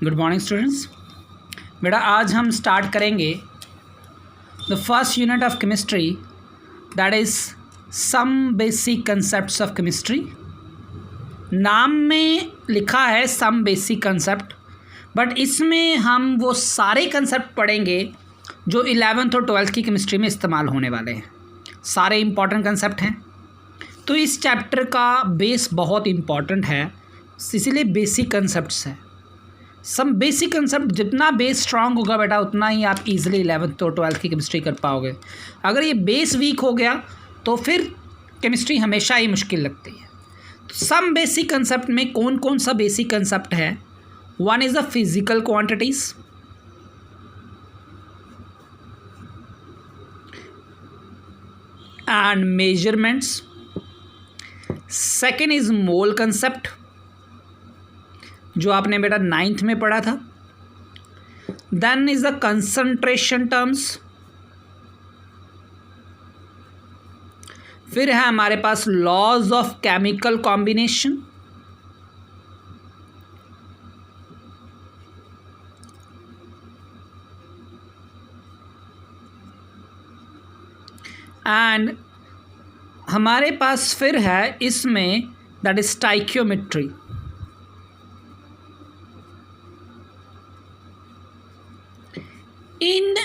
Good morning students. बेटा आज हम स्टार्ट करेंगे the first unit of chemistry, that is some basic concepts of chemistry. नाम में लिखा है सम बेसिक कंसेप्ट, बट इसमें हम वो सारे कंसेप्ट पढ़ेंगे जो 11th और 12th की केमिस्ट्री में इस्तेमाल होने वाले हैं। सारे इम्पॉर्टेंट कंसेप्ट हैं, तो इस चैप्टर का बेस बहुत इम्पॉर्टेंट है, इसीलिए बेसिक कंसेप्ट्स हैं। सम बेसिक कंसेप्ट जितना बेस स्ट्रांग होगा बेटा उतना ही आप इजीली 11th और 12th की केमिस्ट्री कर पाओगे। अगर ये बेस वीक हो गया तो फिर केमिस्ट्री हमेशा ही मुश्किल लगती है। तो सम बेसिक कंसेप्ट में कौन कौन सा बेसिक कंसेप्ट है? One is the physical quantities, and measurements. Second is mole concept, जो आपने बेटा 9th में पढ़ा था। Then is the concentration terms. फिर है हमारे पास laws of chemical combination. And हमारे पास फिर है इसमें दैट इज स्टाइकियोमेट्री। इन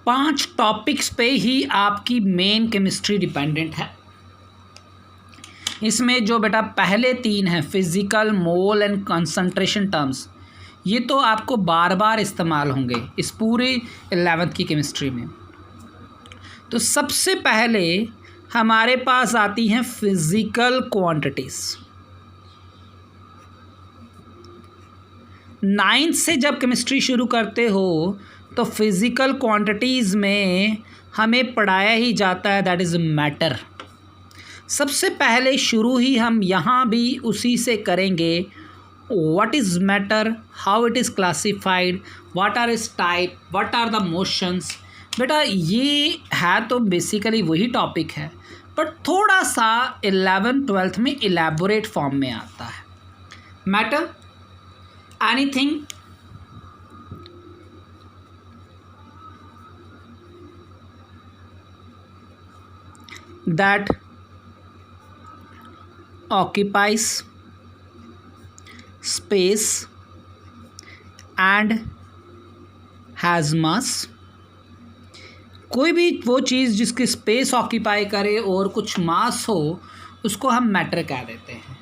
5 टॉपिक्स पे ही आपकी मेन केमिस्ट्री डिपेंडेंट है। इसमें जो बेटा पहले 3 हैं, physical, mole and concentration terms, ये तो आपको बार बार इस्तेमाल होंगे इस पूरे 11th की केमिस्ट्री में। तो सबसे पहले हमारे पास आती हैं फिजिकल क्वांटिटीज़। 9th से जब केमिस्ट्री शुरू करते हो तो फिज़िकल क्वांटिटीज़ में हमें पढ़ाया ही जाता है दैट इज़ मैटर। सबसे पहले शुरू ही हम यहाँ भी उसी से करेंगे। What is matter, how it is classified, what are its type, what are the motions. बेटा ये है तो बेसिकली वही टॉपिक है, बट थोड़ा सा 11th 12th में इलेबोरेट फॉर्म में आता है। Matter, anything that occupies space and has mass। कोई भी वो चीज़ जिसकी स्पेस ऑक्यूपाई करे और कुछ मास हो उसको हम मैटर कह देते हैं।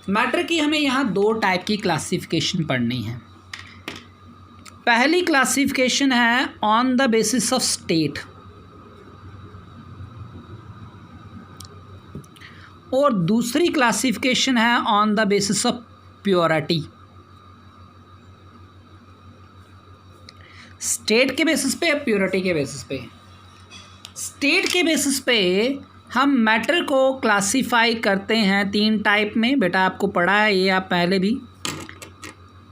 मैटर की हमें यहाँ 2 टाइप की क्लासिफिकेशन पढ़नी है। पहली क्लासिफिकेशन है on the basis of state, और दूसरी क्लासिफिकेशन है on the basis of purity. State के बेसिस पे, प्योरिटी के बेसिस पे। स्टेट के बेसिस पे हम मैटर को क्लासिफाई करते हैं 3 टाइप में। बेटा आपको पढ़ा है ये आप पहले भी।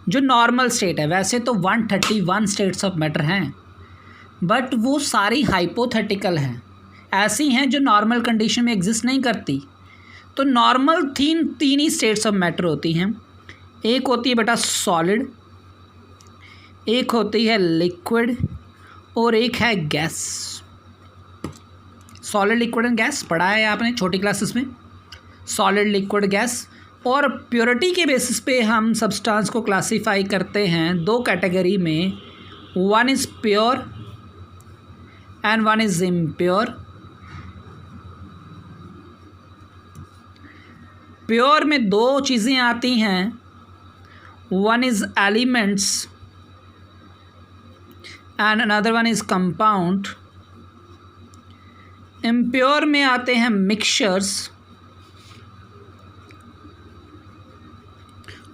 जो नॉर्मल स्टेट है, वैसे तो 131 स्टेट्स ऑफ मैटर हैं, बट वो सारी हाइपोथेटिकल हैं, ऐसी हैं जो नॉर्मल कंडीशन में एग्जिस्ट नहीं करती। तो नॉर्मल तीन ही स्टेट्स ऑफ मैटर होती हैं। एक होती है बेटा सॉलिड, एक होती है लिक्विड, और एक है gas. Solid, liquid and gas पढ़ा है आपने छोटी क्लासेस में, सॉलिड, लिक्विड, गैस। और प्योरिटी के बेसिस पे हम सब्सटेंस को क्लासिफाई करते हैं 2 कैटेगरी में। One is pure and one is impure. Pure में 2 चीज़ें आती हैं, one is elements and another one is compound. Impure में आते हैं मिक्सचर्स,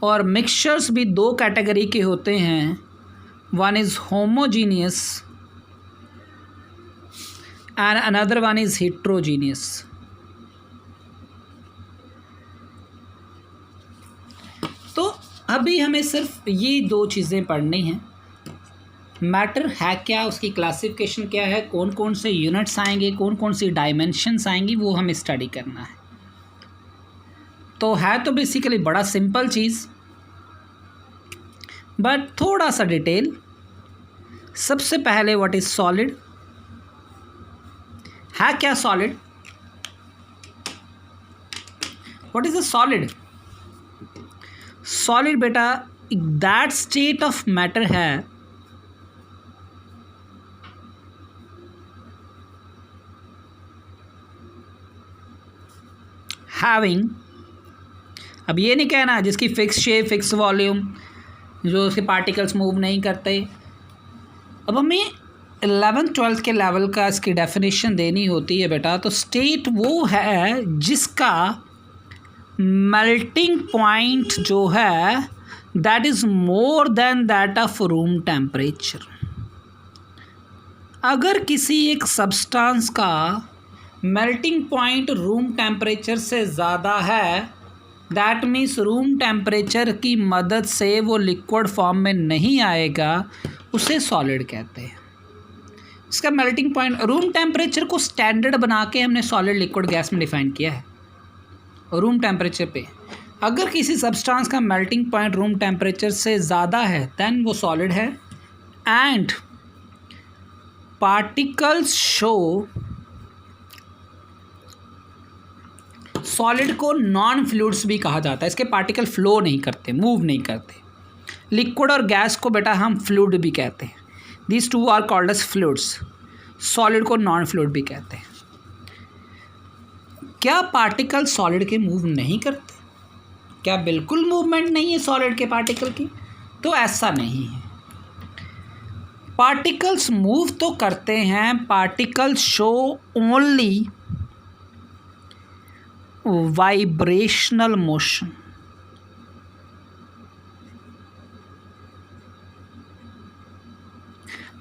और मिक्सचर्स भी 2 कैटेगरी के होते हैं, one is homogeneous and another one is heterogeneous. तो अभी हमें सिर्फ ये 2 चीज़ें पढ़नी हैं। मैटर है क्या, उसकी क्लासिफिकेशन क्या है, कौन कौन से यूनिट्स आएंगे, कौन कौन सी डायमेंशंस आएंगी, वो हमें स्टडी करना है। तो है तो बेसिकली बड़ा सिंपल चीज़। बट थोड़ा सा डिटेल। सबसे पहले व्हाट इज सॉलिड, है क्या solid? What is a solid? Solid बेटा दैट स्टेट ऑफ मैटर है हैविंग, अब ये नहीं कहना जिसकी फिक्स शेप, फिक्स वॉल्यूम, जो उसके पार्टिकल्स मूव नहीं करते। अब हमें 11th-12th के लेवल का इसकी डेफिनेशन देनी होती है बेटा, तो स्टेट वो है जिसका मेल्टिंग पॉइंट जो है that is more than that of room temperature. अगर किसी एक सब्सटेंस का मेल्टिंग पॉइंट रूम टेम्परेचर से ज़्यादा है, दैट मीन्स रूम टेम्परेचर की मदद से वो लिक्विड फॉर्म में नहीं आएगा, उसे सॉलिड कहते हैं। इसका मेल्टिंग पॉइंट रूम टेम्परेचर को स्टैंडर्ड बना के हमने सॉलिड लिक्विड गैस में डिफाइन किया है। रूम टेम्परेचर पे अगर किसी सब्सटेंस का मेल्टिंग पॉइंट रूम टेम्परेचर से ज़्यादा है देन वो सॉलिड है। एंड पार्टिकल्स शो, सॉलिड को नॉन फ्लूइड्स भी कहा जाता है, इसके पार्टिकल फ्लो नहीं करते, मूव नहीं करते। लिक्विड और गैस को बेटा हम फ्लूइड भी कहते हैं, this two are called as fluids. Solid को नॉन फ्लूइड भी कहते हैं। क्या पार्टिकल सॉलिड के मूव नहीं करते? क्या बिल्कुल मूवमेंट नहीं है सॉलिड के पार्टिकल की? तो ऐसा नहीं है, पार्टिकल्स मूव तो करते हैं। Particles show only vibrational motion.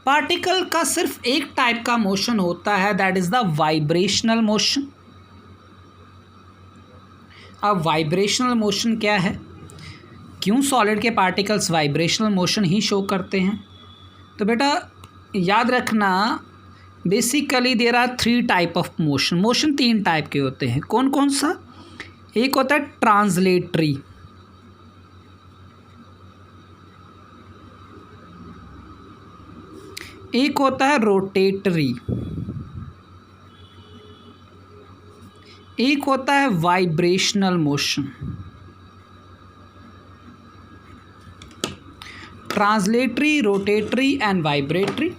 Particle का सिर्फ एक टाइप का मोशन होता है, that is the vibrational motion. अब वाइब्रेशनल मोशन क्या है, क्यों सॉलिड के पार्टिकल्स वाइब्रेशनल मोशन ही शो करते हैं? तो बेटा याद रखना, basically there are 3 type of motion. Motion 3 type के होते हैं। कौन कौन सा? एक होता है ट्रांसलेटरी, एक होता है रोटेटरी, एक होता है vibrational motion. Translatory, rotatory and vibratory.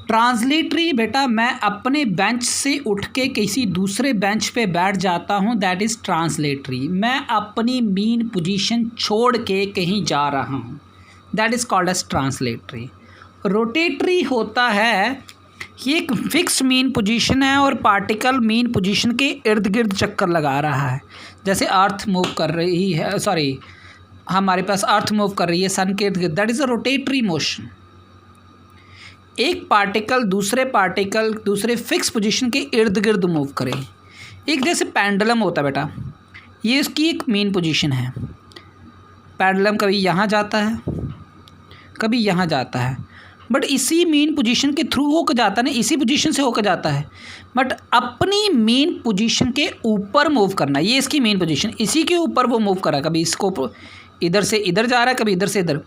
Translatory बेटा मैं अपने बेंच से उठ के किसी दूसरे बेंच पे बैठ जाता हूँ, दैट इज़ ट्रांसलेटरी। मैं अपनी मीन पोजीशन छोड़ के कहीं जा रहा हूँ, that is called as translatory. Rotatory होता है, ये एक फिक्स मीन पोजीशन है और पार्टिकल मीन पोजीशन के इर्द गिर्द चक्कर लगा रहा है। जैसे अर्थ मूव कर रही है, सॉरी हमारे पास अर्थ मूव कर रही है सन के इर्द गिर्द, that is a rotatory motion. एक पार्टिकल दूसरे फिक्स पोजीशन के इर्द गिर्द मूव करे। एक जैसे पेंडुलम होता है बेटा, ये इसकी एक मेन पोजीशन है। पेंडुलम कभी यहाँ जाता है, कभी यहाँ जाता है, बट इसी मेन पोजीशन के थ्रू होकर जाता है ना, इसी पोजीशन से होकर जाता है, बट अपनी मेन पोजीशन के ऊपर मूव करना। ये इसकी मेन पोजीशन, इसी के ऊपर वो मूव कर रहा है। कभी इसको इधर से इधर जा रहा है, कभी इधर से इधर,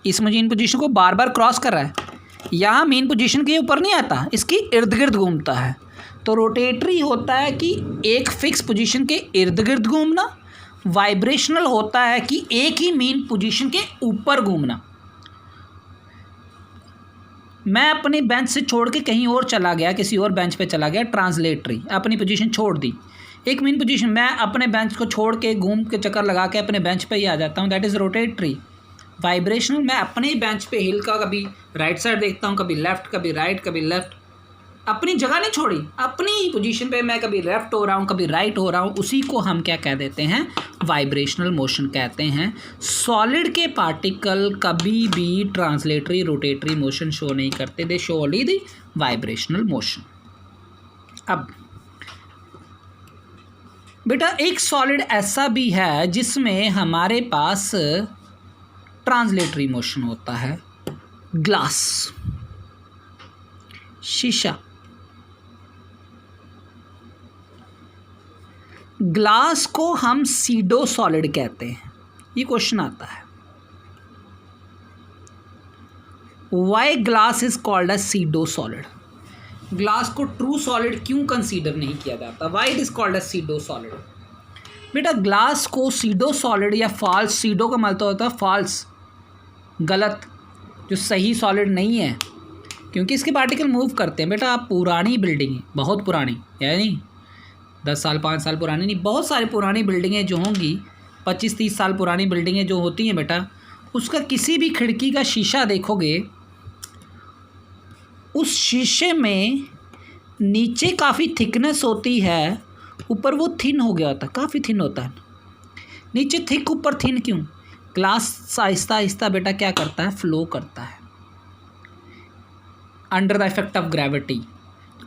इस मेन पोजीशन को बार बार क्रॉस कर रहा है। यहाँ मेन पोजीशन के ऊपर नहीं आता, इसकी इर्द गिर्द घूमता है। तो रोटेटरी होता है कि एक फिक्स पोजीशन के इर्द गिर्द घूमना। वाइब्रेशनल होता है कि एक ही मेन पोजीशन के ऊपर घूमना। मैं अपने बेंच से छोड़ के कहीं और चला गया, किसी और बेंच पे चला गया, ट्रांसलेटरी, अपनी पोजीशन छोड़ दी। एक मेन पोजीशन, मैं अपने बेंच को छोड़ के घूम के चक्कर लगा के अपने बेंच पे ही आ जाता हूँ, दैट इज़ रोटेटरी। वाइब्रेशनल, मैं अपने ही बेंच पे हिल का कभी राइट साइड देखता हूँ, कभी लेफ़्ट, कभी राइट, कभी लेफ़्ट, अपनी जगह नहीं छोड़ी, अपनी ही पोजीशन पे मैं कभी लेफ़्ट हो रहा हूँ, कभी राइट हो रहा हूँ, उसी को हम क्या कह देते हैं? वाइब्रेशनल मोशन कहते हैं। सॉलिड के पार्टिकल कभी भी ट्रांसलेटरी, रोटेटरी मोशन शो नहीं करते, दे show only the vibrational motion. अब बेटा एक सॉलिड ऐसा भी है जिसमें हमारे पास ट्रांसलेटरी मोशन होता है। ग्लास, शीशा। ग्लास को हम सीडो सॉलिड कहते हैं। ये क्वेश्चन आता है। Why glass is called as pseudo solid, glass को ट्रू सॉलिड क्यों कंसीडर नहीं किया जाता, why it is called as pseudo solid. बेटा ग्लास को सीडो सॉलिड या फॉल्स, सीडो का मतलब होता है फॉल्स, गलत, जो सही सॉलिड नहीं है, क्योंकि इसके पार्टिकल मूव करते हैं। बेटा आप पुरानी बिल्डिंग, बहुत पुरानी, यानी 10 साल 5 साल पुरानी नहीं, बहुत सारी पुरानी बिल्डिंगें जो होंगी, 25-30 साल पुरानी बिल्डिंगें जो होती हैं बेटा, उसका किसी भी खिड़की का शीशा देखोगे, उस शीशे में नीचे काफ़ी थिकनेस होती है, ऊपर वो थिन हो गया होता है, काफ़ी थिन होता है, नीचे थिक ऊपर थिन क्यों? ग्लास आहिस्ता आहिस्ता बेटा क्या करता है, फ्लो करता है under the effect of gravity.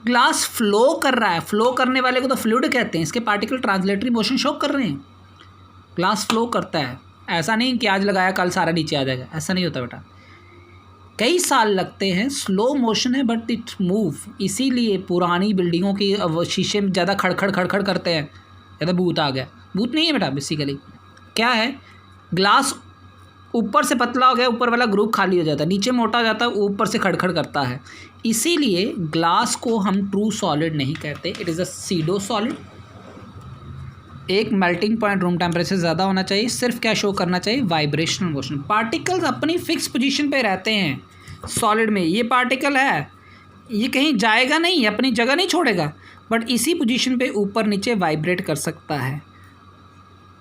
Glass flow कर रहा है, फ्लो करने वाले को तो फ्लूइड कहते हैं, इसके पार्टिकल ट्रांसलेटरी मोशन शो कर रहे हैं, ग्लास फ्लो करता है। ऐसा नहीं कि आज लगाया कल सारा नीचे आ जाएगा, ऐसा नहीं होता बेटा, कई साल लगते हैं, स्लो मोशन है बट इट मूव। इसीलिए पुरानी बिल्डिंगों की शीशे में ज़्यादा खड़खड़ खड़खड़ करते हैं, ज़्यादा भूत आ गया, भूत नहीं है बेटा, बेसिकली क्या है, ग्लास ऊपर से पतला हो गया, ऊपर वाला ग्रुप खाली हो जाता है, नीचे मोटा हो जाता है, ऊपर से खड़खड़ करता है। इसीलिए ग्लास को हम ट्रू सॉलिड नहीं कहते, it is a pseudo solid. एक मेल्टिंग पॉइंट रूम टेम्परेचर ज़्यादा होना चाहिए, सिर्फ क्या शो करना चाहिए, वाइब्रेशनल मोशन। पार्टिकल्स अपनी फिक्स पोजीशन पे रहते हैं सॉलिड में, ये पार्टिकल है, ये कहीं जाएगा नहीं, अपनी जगह नहीं छोड़ेगा, बट इसी पोजीशन पे ऊपर नीचे वाइब्रेट कर सकता है,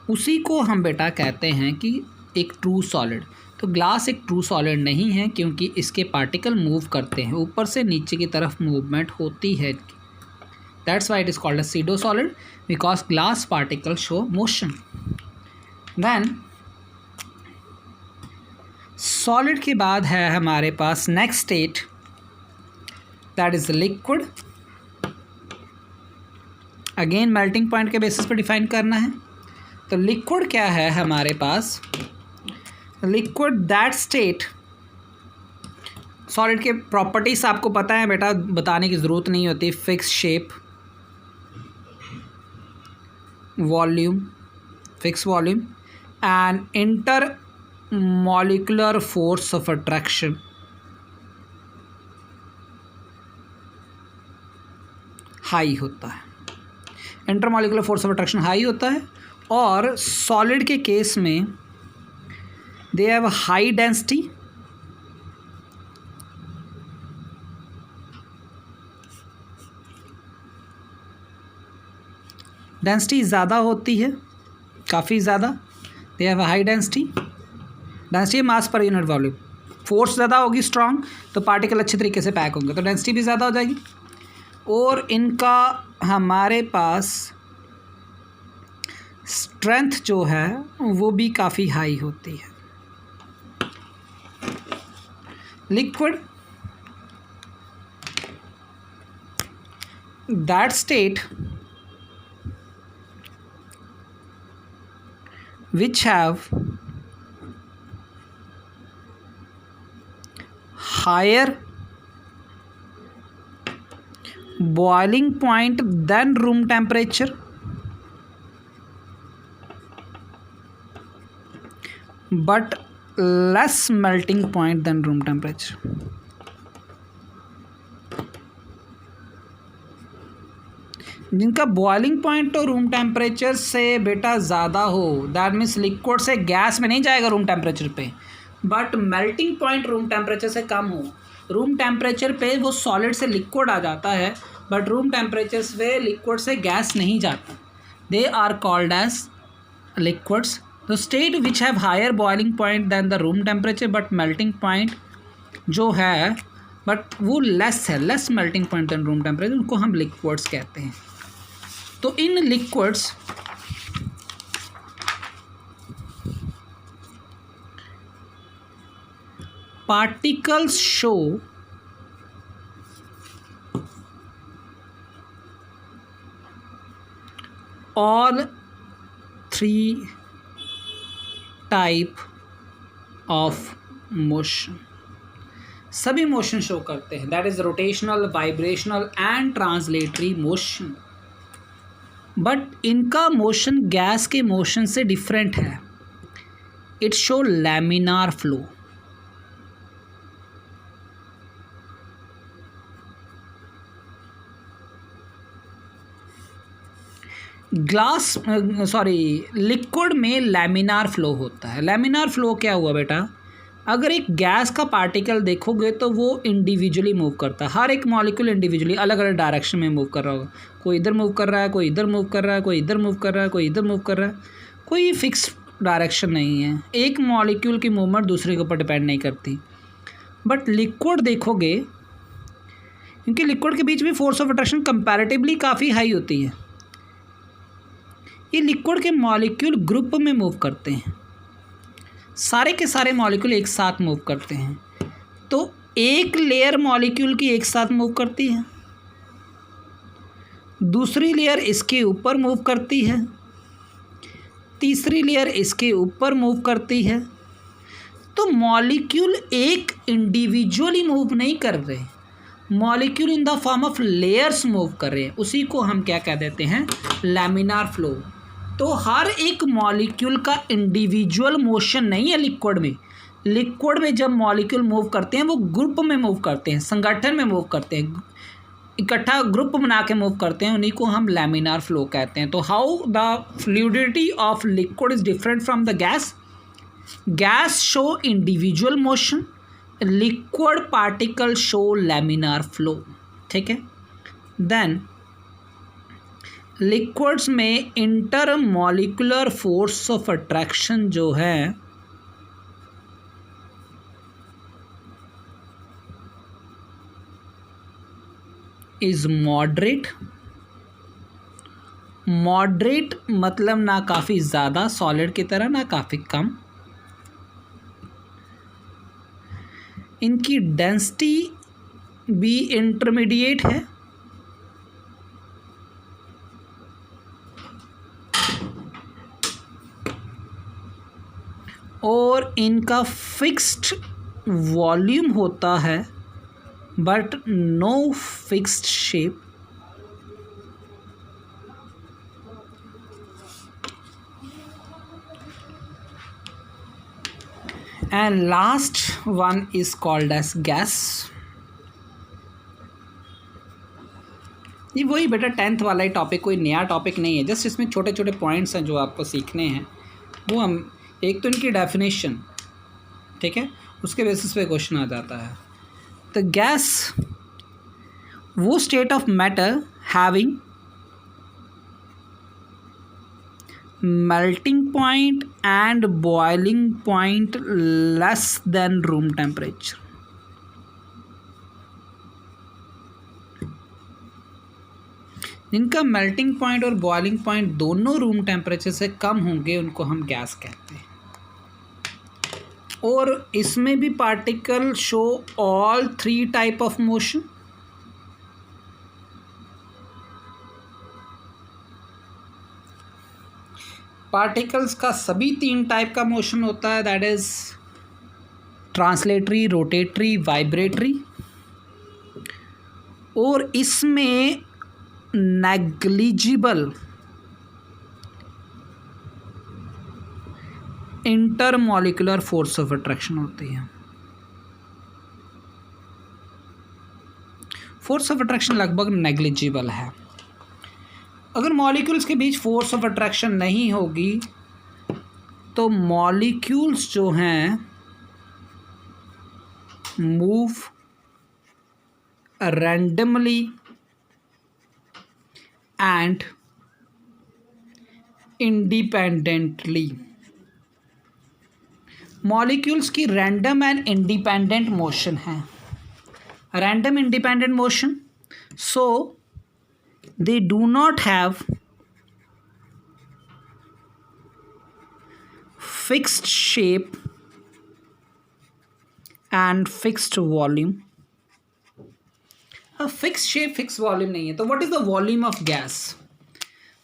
उसी को हम बेटा कहते हैं कि एक ट्रू सॉलिड। तो ग्लास एक ट्रू सॉलिड नहीं है, क्योंकि इसके पार्टिकल मूव करते हैं, ऊपर से नीचे की तरफ मूवमेंट होती है। That's why it is called a pseudo solid, because glass particles show motion. Then solid के बाद है हमारे पास next state, that is liquid. Again melting point के basis पर define करना है। तो liquid क्या है हमारे पास, liquid that state, solid के properties आपको पता है बेटा, बताने की ज़रूरत नहीं होती, fixed shape, volume, fixed volume and intermolecular force of attraction। High होता है, intermolecular force of attraction high होता है। और सॉलिड के केस में they have high density, density ज़्यादा होती है, काफ़ी ज़्यादा, they have high density, density mass per unit volume, force ज़्यादा होगी स्ट्रॉन्ग, तो पार्टिकल अच्छे तरीके से पैक होंगे, तो डेंसिटी भी ज़्यादा हो जाएगी। और इनका हमारे पास स्ट्रेंथ जो है वो भी काफ़ी हाई होती है। Liquid that state which have higher boiling point than room temperature but less melting point than room temperature। जिनका बॉइलिंग पॉइंट तो रूम टेम्परेचर से बेटा ज़्यादा हो, दैट मीन्स लिक्विड से गैस में नहीं जाएगा रूम टेम्परेचर पे, but melting point room temperature से कम हो। रूम टेम्परेचर पे वो सॉलिड से लिक्विड आ जाता है, बट रूम टेम्परेचर पे लिक्विड से गैस नहीं जाता, they are called as liquids. The state which have higher boiling point than the room temperature but melting point जो है, बट वो लेस है, less melting point than room temperature, उनको हम लिक्विड्स कहते हैं। तो इन liquids particles show all three type of motion, सभी मोशन शो करते हैं, that is rotational, vibrational and translatory motion. But इनका मोशन गैस के मोशन से डिफरेंट है। it show laminar flow. Liquid में लैमिनार फ्लो होता है। लैमिनार फ्लो क्या हुआ बेटा, अगर एक गैस का पार्टिकल देखोगे तो वो इंडिविजुअली मूव करता है, हर एक मॉलिक्यूल इंडिविजुअली अलग अलग डायरेक्शन में मूव कर रहा होगा। कोई इधर मूव कर रहा है, कोई इधर मूव कर रहा है, कोई इधर मूव कर रहा है, कोई इधर मूव कर रहा है, कोई फिक्स डायरेक्शन नहीं है। एक मॉलिक्यूल की मूवमेंट दूसरे के ऊपर डिपेंड नहीं करती। बट लिक्विड देखोगे, क्योंकि लिक्विड के बीच में फोर्स ऑफ अट्रैक्शन कंपैरेटिवली काफ़ी हाई होती है, ये लिक्विड के मॉलिक्यूल ग्रुप में मूव करते हैं, सारे के सारे मॉलिक्यूल एक साथ मूव करते हैं। तो एक लेयर मॉलिक्यूल की एक साथ मूव करती है, दूसरी लेयर इसके ऊपर मूव करती है, तीसरी लेयर इसके ऊपर मूव करती है। तो मॉलिक्यूल एक इंडिविजुअली मूव नहीं कर रहे, molecule in the form of layers move कर रहे हैं। उसी को हम क्या कह देते हैं, लैमिनार फ्लो। तो हर एक मॉलिक्यूल का इंडिविजुअल मोशन नहीं है लिक्विड में। लिक्विड में जब मॉलिक्यूल मूव करते हैं वो ग्रुप में मूव करते हैं, संगठन में मूव करते हैं, इकट्ठा ग्रुप बना के मूव करते हैं, उन्हीं को हम लैमिनार फ्लो कहते हैं। तो how the fluidity of liquid is different from the gas. Gas show individual motion, liquid particle show laminar flow. ठीक है। देन लिक्विड्स में inter molecular force of attraction जो है इज मॉडरेट। मॉडरेट मतलब ना काफ़ी ज़्यादा सॉलिड की तरह, ना काफ़ी कम। इनकी डेंसिटी भी इंटरमीडिएट है। और इनका फिक्स्ड वॉल्यूम होता है but no fixed shape. And last one is called as gas. ये वही बेटा 10th वाला ही टॉपिक, कोई नया टॉपिक नहीं है, जस्ट इसमें छोटे छोटे पॉइंट्स हैं जो आपको सीखने हैं। वो हम एक तो इनकी डेफिनेशन, ठीक है, उसके बेसिस पे क्वेश्चन आ जाता है। तो गैस वो state of matter having melting point and boiling point less than room temperature. जिनका मेल्टिंग पॉइंट और बॉइलिंग पॉइंट दोनों रूम टेम्परेचर से कम होंगे उनको हम गैस कहते हैं। और इसमें भी particle show all 3 type of motion. Particles का सभी 3 टाइप का मोशन होता है, that is translatory, rotatory, vibratory. और इसमें negligible intermolecular force of attraction होती है। फोर्स ऑफ अट्रैक्शन लगभग नेग्लिजिबल है। अगर मॉलिक्यूल्स के बीच फोर्स ऑफ अट्रैक्शन नहीं होगी तो मॉलिक्यूल्स जो हैं move randomly and independently. Molecules की रैंडम एंड इंडिपेंडेंट मोशन है। Random independent motion, so they do not have fixed shape and fixed volume. अब फिक्स शेप फिक्स वॉल्यूम नहीं है, तो what is the volume of gas?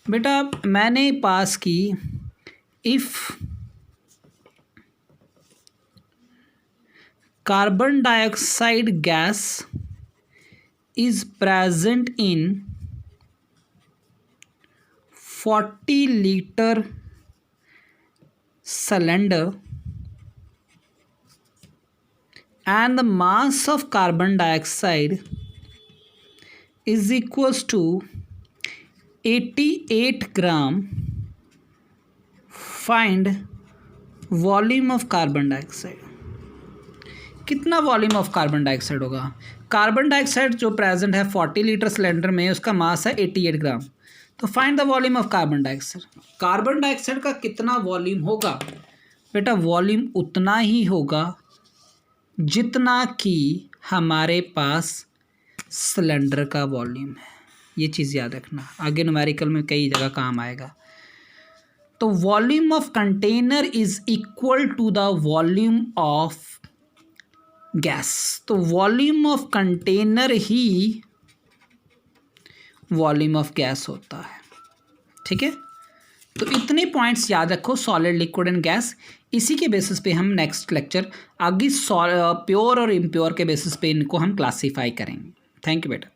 बेटा मैंने पास की, if carbon dioxide gas is present in 40 liter cylinder and the mass of carbon dioxide is equals to 88 gram. Find volume of carbon dioxide. कितना volume of carbon dioxide होगा? Carbon dioxide जो present है 40 litre cylinder में, उसका मास है 88 ग्राम। तो find the volume of carbon dioxide. Carbon dioxide का कितना वॉल्यूम होगा? बेटा वॉल्यूम उतना ही होगा जितना कि हमारे पास सिलेंडर का वॉल्यूम है। ये चीज़ याद रखना, आगे न्यूमेरिकल में कई जगह काम आएगा। तो volume of container is equal to the volume of gas. तो वॉल्यूम ऑफ कंटेनर ही वॉल्यूम ऑफ गैस होता है। ठीक है, तो इतने पॉइंट्स याद रखो, सॉलिड, लिक्विड एंड गैस। इसी के बेसिस पे हम नेक्स्ट लेक्चर आगे प्योर और इम्प्योर के बेसिस पे इनको हम क्लासीफाई करेंगे। थैंक यू बेटा।